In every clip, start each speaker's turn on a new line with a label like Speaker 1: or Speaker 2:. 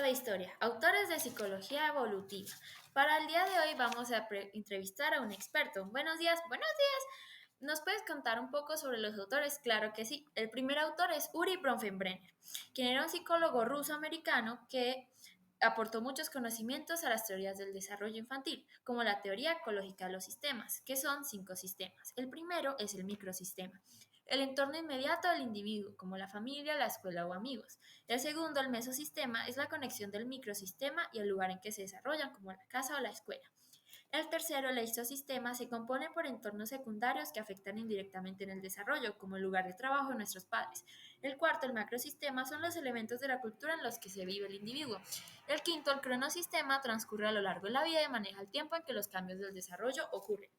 Speaker 1: de historia, autores de psicología evolutiva. Para el día de hoy vamos a entrevistar a un experto. Buenos días, buenos días. ¿Nos puedes contar un poco sobre los autores? Claro que sí. El primer autor es Uri Bronfenbrenner, quien era un psicólogo ruso-americano que aportó muchos conocimientos a las teorías del desarrollo infantil, como la teoría ecológica de los sistemas, que son 5 sistemas. El primero es el microsistema, el entorno inmediato del individuo, como la familia, la escuela o amigos. El segundo, el mesosistema, es la conexión del microsistema y el lugar en que se desarrollan, como la casa o la escuela. El tercero, el isosistema, se compone por entornos secundarios que afectan indirectamente en el desarrollo, como el lugar de trabajo de nuestros padres. El cuarto, el macrosistema, son los elementos de la cultura en los que se vive el individuo. El quinto, el cronosistema, transcurre a lo largo de la vida y maneja el tiempo en que los cambios del desarrollo ocurren.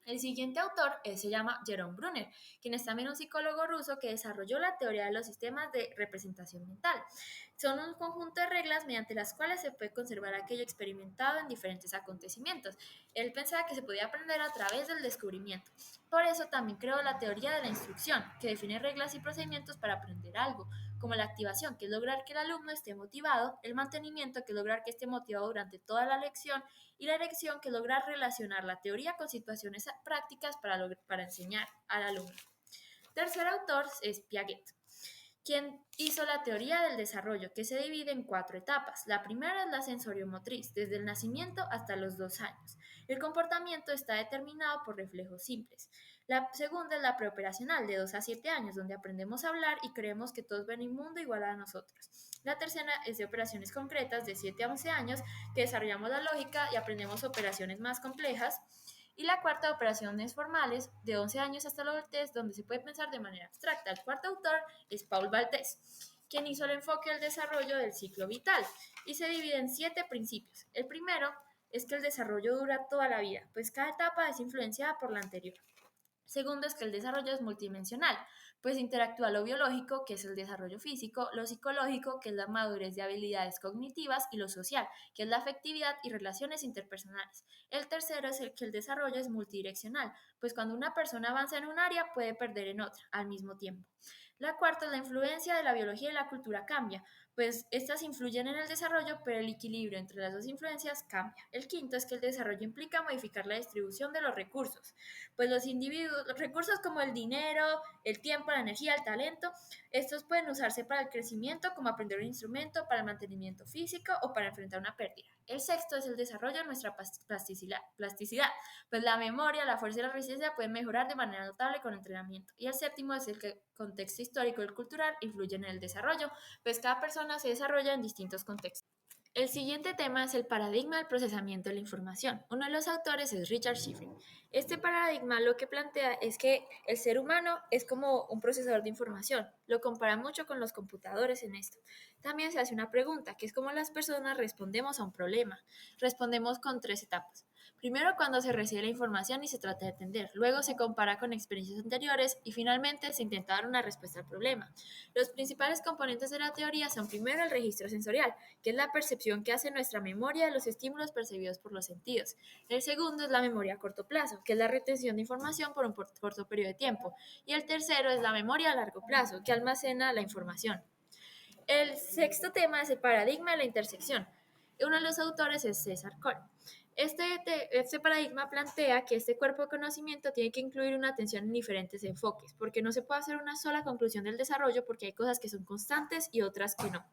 Speaker 1: El siguiente autor se llama Jerome Brunner, quien es también un psicólogo ruso que desarrolló la teoría de los sistemas de representación mental. Son un conjunto de reglas mediante las cuales se puede conservar aquello experimentado en diferentes acontecimientos. Él pensaba que se podía aprender a través del descubrimiento. Por eso también creó la teoría de la instrucción, que define reglas y procedimientos para aprender algo, como la activación, que es lograr que el alumno esté motivado, el mantenimiento, que es lograr que esté motivado durante toda la lección, y la elección, que es lograr relacionar la teoría con situaciones prácticas para enseñar al alumno. Tercer autor es Piaget, quien hizo la teoría del desarrollo, que se divide en 4 etapas. La primera es la sensoriomotriz, desde el nacimiento hasta los 2 años. El comportamiento está determinado por reflejos simples. La segunda es la preoperacional, de 2 a 7 años, donde aprendemos a hablar y creemos que todos ven el mundo igual a nosotros. La tercera es de operaciones concretas, de 7 a 11 años, que desarrollamos la lógica y aprendemos operaciones más complejas. Y la cuarta, operaciones formales, de 11 años hasta la adultez, donde se puede pensar de manera abstracta. El cuarto autor es Paul Valdés, quien hizo el enfoque al desarrollo del ciclo vital y se divide en 7 principios. El primero es que el desarrollo dura toda la vida, pues cada etapa es influenciada por la anterior. Segundo es que el desarrollo es multidimensional, pues interactúa lo biológico, que es el desarrollo físico, lo psicológico, que es la madurez de habilidades cognitivas, y lo social, que es la afectividad y relaciones interpersonales. El tercero es el que el desarrollo es multidireccional, pues cuando una persona avanza en un área puede perder en otra al mismo tiempo. La cuarta es la influencia de la biología y la cultura cambia, pues estas influyen en el desarrollo, pero el equilibrio entre las dos influencias cambia. El quinto es que el desarrollo implica modificar la distribución de los recursos, pues los individuos, los recursos como el dinero, el tiempo, la energía, el talento, estos pueden usarse para el crecimiento, como aprender un instrumento, para el mantenimiento físico o para enfrentar una pérdida. El sexto es el desarrollo de nuestra plasticidad, pues la memoria, la fuerza y la resistencia pueden mejorar de manera notable con entrenamiento. Y el séptimo es el que el contexto histórico y cultural influyen en el desarrollo, pues cada persona se desarrolla en distintos contextos. El siguiente tema es el paradigma del procesamiento de la información. Uno de los autores es Richard Shifrin. Este paradigma lo que plantea es que el ser humano es como un procesador de información. Lo compara mucho con los computadores en esto. También se hace una pregunta, que es cómo las personas respondemos a un problema. Respondemos con 3 etapas. Primero, cuando se recibe la información y se trata de entender. Luego se compara con experiencias anteriores y finalmente se intenta dar una respuesta al problema. Los principales componentes de la teoría son primero el registro sensorial, que es la percepción que hace nuestra memoria de los estímulos percibidos por los sentidos. El segundo es la memoria a corto plazo, que es la retención de información por un corto periodo de tiempo. Y el tercero es la memoria a largo plazo, que almacena la información. El sexto tema es el paradigma de la intersección. Uno de los autores es César Cole. Este paradigma plantea que este cuerpo de conocimiento tiene que incluir una atención en diferentes enfoques, porque no se puede hacer una sola conclusión del desarrollo porque hay cosas que son constantes y otras que no.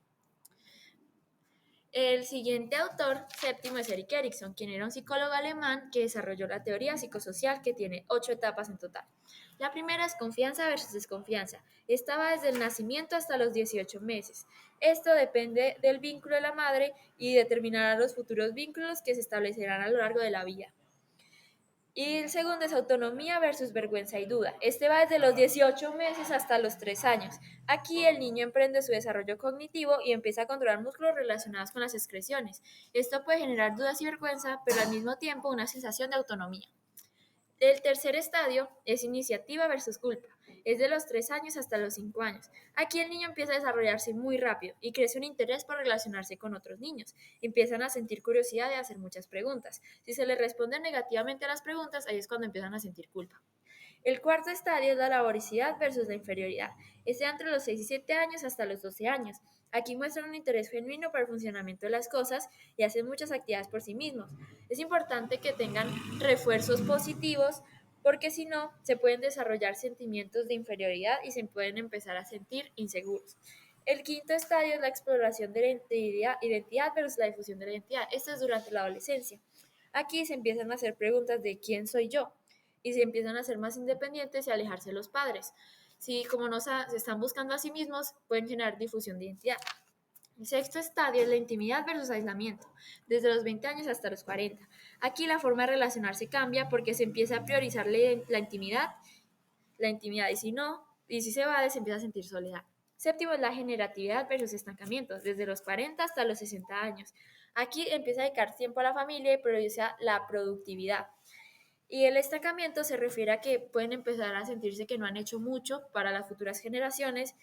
Speaker 1: El siguiente autor, séptimo, es Erik Erikson, quien era un psicólogo alemán que desarrolló la teoría psicosocial, que tiene 8 etapas en total. La primera es confianza versus desconfianza. Esta va desde el nacimiento hasta los 18 meses. Esto depende del vínculo de la madre y determinará los futuros vínculos que se establecerán a lo largo de la vida. Y el segundo es autonomía versus vergüenza y duda. Este va desde los 18 meses hasta los 3 años. Aquí el niño emprende su desarrollo cognitivo y empieza a controlar músculos relacionados con las excreciones. Esto puede generar dudas y vergüenza, pero al mismo tiempo una sensación de autonomía. El tercer estadio es iniciativa versus culpa. Es de los 3 años hasta los 5 años. Aquí el niño empieza a desarrollarse muy rápido y crece un interés por relacionarse con otros niños. Empiezan a sentir curiosidad de hacer muchas preguntas. Si se les responde negativamente a las preguntas, ahí es cuando empiezan a sentir culpa. El cuarto estadio es la laboricidad versus la inferioridad. Este entre los 6 y 7 años hasta los 12 años. Aquí muestran un interés genuino por el funcionamiento de las cosas y hacen muchas actividades por sí mismos. Es importante que tengan refuerzos positivos porque si no, se pueden desarrollar sentimientos de inferioridad y se pueden empezar a sentir inseguros. El quinto estadio es la exploración de la identidad versus la difusión de la identidad. Esto es durante la adolescencia. Aquí se empiezan a hacer preguntas de quién soy yo y se empiezan a ser más independientes y alejarse de los padres. Si como no se están buscando a sí mismos, pueden generar difusión de identidad. El sexto estadio es la intimidad versus aislamiento, desde los 20 años hasta los 40. Aquí la forma de relacionarse cambia porque se empieza a priorizar la intimidad y si no, y si se va, se empieza a sentir soledad. Séptimo es la generatividad versus estancamiento, desde los 40 hasta los 60 años. Aquí empieza a dedicar tiempo a la familia y prioriza la productividad. Y el estancamiento se refiere a que pueden empezar a sentirse que no han hecho mucho para las futuras generaciones.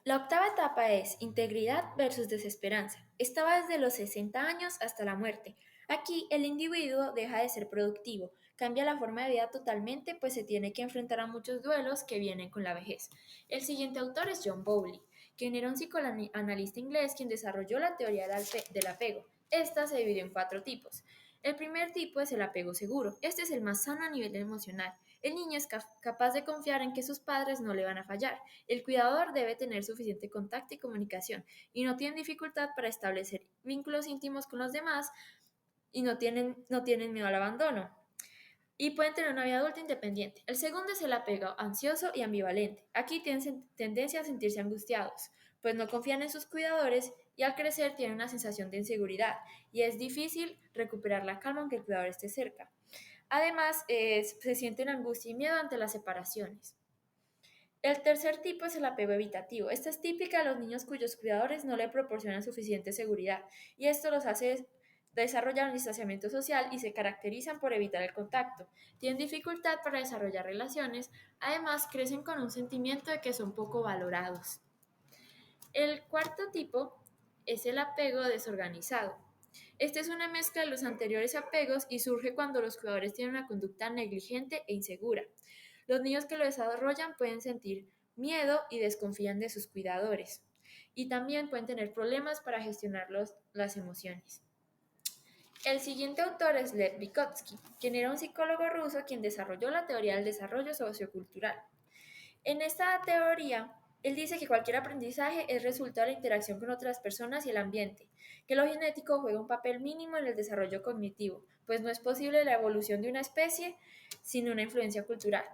Speaker 1: La octava etapa es integridad versus desesperanza. Esta va desde los 60 años hasta la muerte. Aquí el individuo deja de ser productivo, cambia la forma de vida totalmente, pues se tiene que enfrentar a muchos duelos que vienen con la vejez. El siguiente autor es John Bowlby, quien era un psicoanalista inglés quien desarrolló la teoría del apego. Esta se divide en 4 tipos. El primer tipo es el apego seguro. Este es el más sano a nivel emocional. El niño es capaz de confiar en que sus padres no le van a fallar. El cuidador debe tener suficiente contacto y comunicación y no tiene dificultad para establecer vínculos íntimos con los demás y no tienen miedo al abandono. Y pueden tener una vida adulta independiente. El segundo es el apego ansioso y ambivalente. Aquí tienen tendencia a sentirse angustiados, pues no confían en sus cuidadores y al crecer tienen una sensación de inseguridad y es difícil recuperar la calma aunque el cuidador esté cerca. Además, se sienten angustia y miedo ante las separaciones. El tercer tipo es el apego evitativo. Esta es típica de los niños cuyos cuidadores no le proporcionan suficiente seguridad y esto los hace desarrollar un distanciamiento social y se caracterizan por evitar el contacto. Tienen dificultad para desarrollar relaciones, además crecen con un sentimiento de que son poco valorados. El cuarto tipo es el apego desorganizado. Este es una mezcla de los anteriores apegos y surge cuando los cuidadores tienen una conducta negligente e insegura. Los niños que lo desarrollan pueden sentir miedo y desconfían de sus cuidadores. Y también pueden tener problemas para gestionar las emociones. El siguiente autor es Lev Vygotsky, quien era un psicólogo ruso quien desarrolló la teoría del desarrollo sociocultural. En esta teoría, él dice que cualquier aprendizaje es resultado de la interacción con otras personas y el ambiente, que lo genético juega un papel mínimo en el desarrollo cognitivo, pues no es posible la evolución de una especie sin una influencia cultural.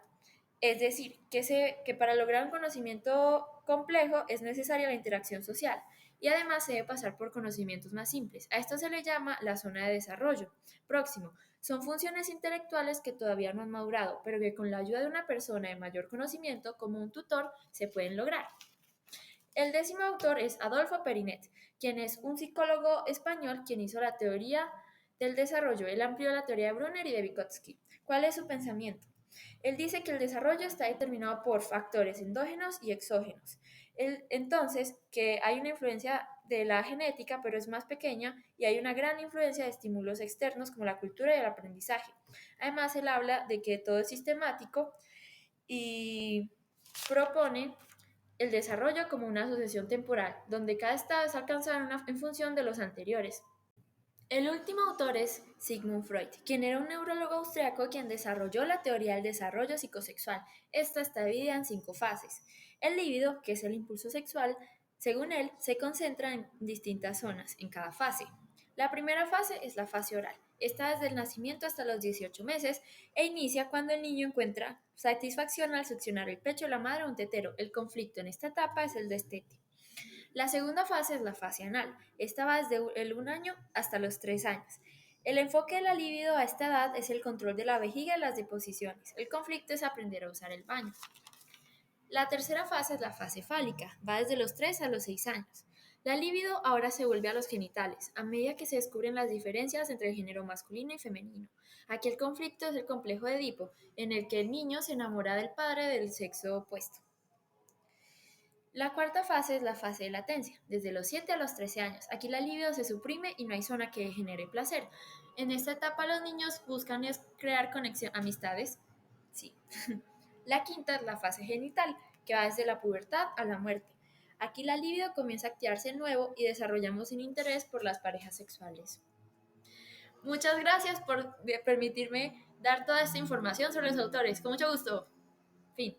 Speaker 1: Es decir, que para lograr un conocimiento complejo es necesaria la interacción social y además se debe pasar por conocimientos más simples. A esto se le llama la zona de desarrollo próximo. Son funciones intelectuales que todavía no han madurado, pero que con la ayuda de una persona de mayor conocimiento, como un tutor, se pueden lograr. El décimo autor es Adolfo Perinet, quien es un psicólogo español quien hizo la teoría del desarrollo. Él amplió la teoría de Brunner y de Vygotsky. ¿Cuál es su pensamiento? Él dice que el desarrollo está determinado por factores endógenos y exógenos. Entonces, que hay una influencia de la genética, pero es más pequeña, y hay una gran influencia de estímulos externos como la cultura y el aprendizaje. Además, él habla de que todo es sistemático y propone el desarrollo como una asociación temporal, donde cada estado es alcanzado en función de los anteriores. El último autor es Sigmund Freud, quien era un neurólogo austriaco quien desarrolló la teoría del desarrollo psicosexual. Esta está dividida en 5 fases. El líbido, que es el impulso sexual, según él, se concentra en distintas zonas en cada fase. La primera fase es la fase oral. Está desde el nacimiento hasta los 18 meses e inicia cuando el niño encuentra satisfacción al succionar el pecho de la madre o un tetero. El conflicto en esta etapa es el destete. La segunda fase es la fase anal. Esta va desde el 1 año hasta los 3 años. El enfoque de la libido a esta edad es el control de la vejiga y las deposiciones. El conflicto es aprender a usar el baño. La tercera fase es la fase fálica. Va desde los 3 a los 6 años. La libido ahora se vuelve a los genitales, a medida que se descubren las diferencias entre el género masculino y femenino. Aquí el conflicto es el complejo de Edipo, en el que el niño se enamora del padre del sexo opuesto. La cuarta fase es la fase de latencia, desde los 7 a los 13 años. Aquí la libido se suprime y no hay zona que genere placer. En esta etapa los niños buscan crear conexión, amistades. Sí. La quinta es la fase genital, que va desde la pubertad a la muerte. Aquí la libido comienza a activarse de nuevo y desarrollamos un interés por las parejas sexuales. Muchas gracias por permitirme dar toda esta información sobre los autores. Con mucho gusto. Fin.